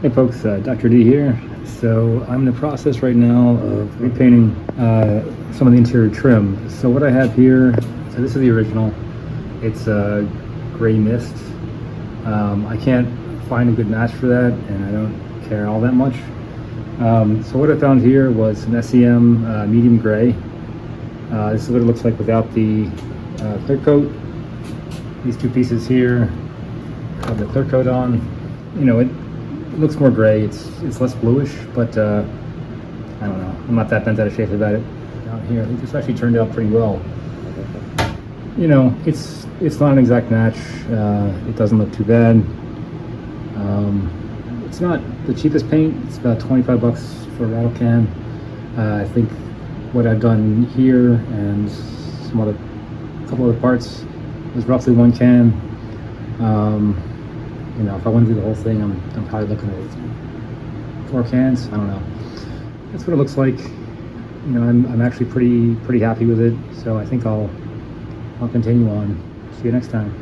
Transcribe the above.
Hey folks, Dr. D here. So I'm in the process right now of repainting some of the interior trim. So what I have here, so this is the original. It's a gray mist. I can't find a good match for that, and I don't care all that much. So what I found here was an SEM medium gray. This is what it looks like without the clear coat. These two pieces here have the clear coat on. You know, it looks more gray. It's less bluish, but I don't know. I'm not that bent out of shape about it. Down here, I think this actually turned out pretty well. You know, it's not an exact match. It doesn't look too bad. It's not the cheapest paint. It's about 25 bucks for a rattle can. I think what I've done here and couple other parts was roughly one can. You know, if I want to do the whole thing, I'm probably looking at 4 cans. I don't know. That's what it looks like. You know, I'm actually pretty happy with it. So I think I'll continue on. See you next time.